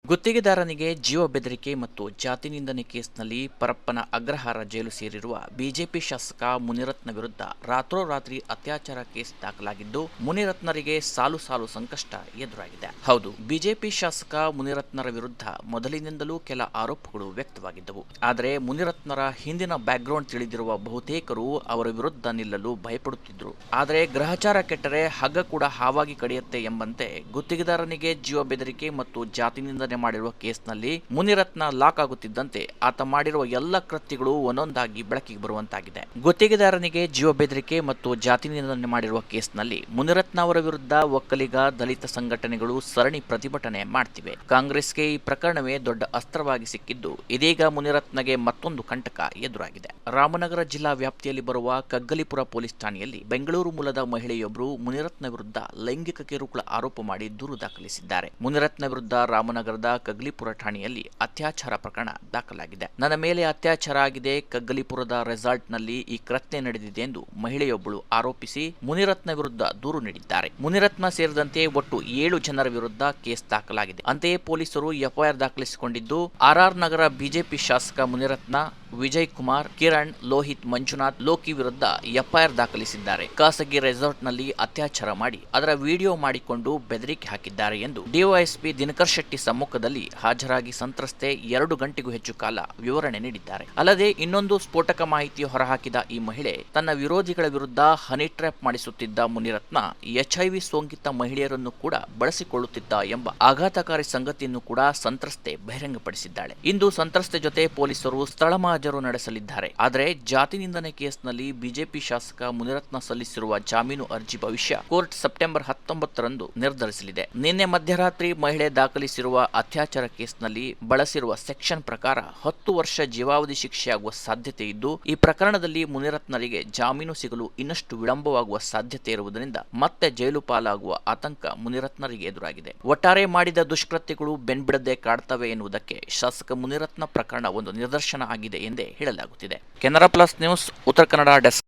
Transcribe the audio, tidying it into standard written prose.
ಗುತ್ತಿಗೆದಾರನಿಗೆ ಜೀವ ಬೆದರಿಕೆ ಮತ್ತು ಜಾತಿ ನಿಂದನೆ ಕೇಸ್ನಲ್ಲಿ ಪರಪ್ಪನ ಅಗ್ರಹಾರ ಜೈಲು ಸೇರಿರುವ ಬಿಜೆಪಿ ಶಾಸಕ ಮುನಿರತ್ನ ವಿರುದ್ಧ ರಾತ್ರೋರಾತ್ರಿ ಅತ್ಯಾಚಾರ ಕೇಸ್ ದಾಖಲಾಗಿದ್ದು, ಮುನಿರತ್ನರಿಗೆ ಸಾಲು ಸಾಲು ಸಂಕಷ್ಟ ಎದುರಾಗಿದೆ. ಹೌದು, ಬಿಜೆಪಿ ಶಾಸಕ ಮುನಿರತ್ನರ ವಿರುದ್ಧ ಮೊದಲಿನಿಂದಲೂ ಕೆಲ ಆರೋಪಗಳು ವ್ಯಕ್ತವಾಗಿದ್ದವು. ಆದರೆ ಮುನಿರತ್ನರ ಹಿಂದಿನ ಬ್ಯಾಕ್ಗ್ರೌಂಡ್ ತಿಳಿದಿರುವ ಬಹುತೇಕರು ಅವರ ವಿರುದ್ಧ ನಿಲ್ಲಲು ಭಯಪಡುತ್ತಿದ್ದರು. ಆದರೆ ಗ್ರಹಚಾರ ಕೆಟ್ಟರೆ ಹಗ್ಗ ಕೂಡ ಹಾವಾಗಿ ಕಡಿಯುತ್ತೆ ಎಂಬಂತೆ ಗುತ್ತಿಗೆದಾರನಿಗೆ ಜೀವ ಬೆದರಿಕೆ ಮತ್ತು ಜಾತಿ ನಿಂದನೆ ಮಾಡಿರುವ ಕೇಸ್ನಲ್ಲಿ ಮುನಿರತ್ನ ಲಾಕ್ ಆಗುತ್ತಿದ್ದಂತೆ ಆತ ಮಾಡಿರುವ ಎಲ್ಲ ಕೃತ್ಯಗಳು ಒಂದೊಂದಾಗಿ ಬೆಳಕಿಗೆ ಬರುವಂತಾಗಿದೆ. ಗುತ್ತಿಗೆದಾರನಿಗೆ ಜೀವ ಬೆದರಿಕೆ ಮತ್ತು ಜಾತಿ ನಿಂದನೆ ಮಾಡಿರುವ ಕೇಸ್ನಲ್ಲಿ ಮುನಿರತ್ನ ಅವರ ವಿರುದ್ಧ ಒಕ್ಕಲಿಗ ದಲಿತ ಸಂಘಟನೆಗಳು ಸರಣಿ ಪ್ರತಿಭಟನೆ ಮಾಡ್ತಿವೆ. ಕಾಂಗ್ರೆಸ್ಗೆ ಈ ಪ್ರಕರಣವೇ ದೊಡ್ಡ ಅಸ್ತ್ರವಾಗಿ ಸಿಕ್ಕಿದ್ದು, ಇದೀಗ ಮುನಿರತ್ನಗೆ ಮತ್ತೊಂದು ಕಂಟಕ ಎದುರಾಗಿದೆ. ರಾಮನಗರ ಜಿಲ್ಲಾ ವ್ಯಾಪ್ತಿಯಲ್ಲಿ ಬರುವ ಕಗ್ಗಲಿಪುರ ಪೊಲೀಸ್ ಠಾಣೆಯಲ್ಲಿ ಬೆಂಗಳೂರು ಮೂಲದ ಮಹಿಳೆಯೊಬ್ಬರು ಮುನಿರತ್ನ ವಿರುದ್ಧ ಲೈಂಗಿಕ ಕಿರುಕುಳ ಆರೋಪ ಮಾಡಿ ದೂರು ದಾಖಲಿಸಿದ್ದಾರೆ. ಮುನಿರತ್ನ ವಿರುದ್ಧ ರಾಮನಗರದ ಕಗ್ಗಲಿಪುರ ಠಾಣೆಯಲ್ಲಿ ಅತ್ಯಾಚಾರ ಪ್ರಕರಣ ದಾಖಲಾಗಿದೆ. ನನ್ನ ಮೇಲೆ ಅತ್ಯಾಚಾರ ಆಗಿದೆ, ಕಗ್ಗಲಿಪುರದ ರೆಸಾರ್ಟ್ ನಲ್ಲಿ ಈ ಕೃತ್ಯ ನಡೆದಿದೆ ಎಂದು ಮಹಿಳೆಯೊಬ್ಬಳು ಆರೋಪಿಸಿ ಮುನಿರತ್ನ ವಿರುದ್ಧ ದೂರು ನೀಡಿದ್ದಾರೆ. ಮುನಿರತ್ನ ಸೇರಿದಂತೆ ಒಟ್ಟು 7 ಜನರ ವಿರುದ್ಧ ಕೇಸ್ ದಾಖಲಾಗಿದೆ. ಅಂತೆಯೇ ಪೊಲೀಸರು ಎಫ್ಐಆರ್ ದಾಖಲಿಸಿಕೊಂಡಿದ್ದು, ಆರ್ಆರ್ ನಗರ ಬಿಜೆಪಿ ಶಾಸಕ ಮುನಿರತ್ನ, ವಿಜಯ್ ಕುಮಾರ್, ಕಿರಣ್, ಲೋಹಿತ್, ಮಂಜುನಾಥ್, ಲೋಕಿ ವಿರುದ್ಧ ಎಫ್ಐಆರ್ ದಾಖಲಿಸಿದ್ದಾರೆ. ಖಾಸಗಿ ರೆಸಾರ್ಟ್ ನಲ್ಲಿ ಅತ್ಯಾಚಾರ ಮಾಡಿ ಅದರ ವಿಡಿಯೋ ಮಾಡಿಕೊಂಡು ಬೆದರಿಕೆ ಹಾಕಿದ್ದಾರೆ ಎಂದು ಡಿವೈಎಸ್ಪಿ ದಿನಕರ್ ಶೆಟ್ಟಿ ಸಮ್ಮುಖದಲ್ಲಿ ಹಾಜರಾಗಿ ಸಂತ್ರಸ್ತೆ 2 ಗಂಟೆಗೂ ಹೆಚ್ಚು ಕಾಲ ವಿವರಣೆ ನೀಡಿದ್ದಾರೆ. ಅಲ್ಲದೆ ಇನ್ನೊಂದು ಸ್ಫೋಟಕ ಮಾಹಿತಿ ಹೊರಹಾಕಿದ ಈ ಮಹಿಳೆ ತನ್ನ ವಿರೋಧಿಗಳ ವಿರುದ್ಧ ಹನಿ ಟ್ರ್ಯಾಪ್ ಮಾಡಿಸುತ್ತಿದ್ದ ಮುನಿರತ್ನ HIV ಸೋಂಕಿತ ಮಹಿಳೆಯರನ್ನು ಕೂಡ ಬಳಸಿಕೊಳ್ಳುತ್ತಿದ್ದ ಎಂಬ ಆಘಾತಕಾರಿ ಸಂಗತಿಯನ್ನು ಕೂಡ ಸಂತ್ರಸ್ತೆ ಬಹಿರಂಗಪಡಿಸಿದ್ದಾಳೆ. ಇಂದು ಸಂತ್ರಸ್ತೆ ಜೊತೆ ಪೊಲೀಸರು ಸ್ಥಳ ಮಹಜರು ನಡೆಸಲಿದ್ದಾರೆ. ಆದರೆ ಜಾತಿ ನಿಂದನೆ ಕೇಸ್ನಲ್ಲಿ ಬಿಜೆಪಿ ಶಾಸಕ ಮುನಿರತ್ನ ಸಲ್ಲಿಸಿರುವ ಜಾಮೀನು ಅರ್ಜಿ ಭವಿಷ್ಯ ಕೋರ್ಟ್ ಸೆಪ್ಟೆಂಬರ್ 19ರಂದು ನಿರ್ಧರಿಸಲಿದೆ. ನಿನ್ನೆ ಮಧ್ಯರಾತ್ರಿ ಮಹಿಳೆ ದಾಖಲಿಸಿರುವ ಅತ್ಯಾಚಾರ ಕೇಸ್ನಲ್ಲಿ ಬಳಸಿರುವ ಸೆಕ್ಷನ್ ಪ್ರಕಾರ 10 ವರ್ಷ ಜೀವಾವಧಿ ಶಿಕ್ಷೆಯಾಗುವ ಸಾಧ್ಯತೆ ಇದ್ದು, ಈ ಪ್ರಕರಣದಲ್ಲಿ ಮುನಿರತ್ನರಿಗೆ ಜಾಮೀನು ಸಿಗಲು ಇನ್ನಷ್ಟು ವಿಳಂಬವಾಗುವ ಸಾಧ್ಯತೆ ಇರುವುದರಿಂದ ಮತ್ತೆ ಜೈಲು ಪಾಲಾಗುವ ಆತಂಕ ಮುನಿರತ್ನರಿಗೆ ಎದುರಾಗಿದೆ. ಒಟ್ಟಾರೆ ಮಾಡಿದ ದುಷ್ಕೃತ್ಯಗಳು ಬೆನ್ಬಿಡದೆ ಕಾಡ್ತವೆ ಎನ್ನುವುದಕ್ಕೆ ಶಾಸಕ ಮುನಿರತ್ನ ಪ್ರಕರಣ ಒಂದು ನಿದರ್ಶನ ಆಗಿದೆ ಎಂದೇ ಹೇಳಲಾಗುತ್ತಿದೆ. Canara plus news, Uttara Kannada desk.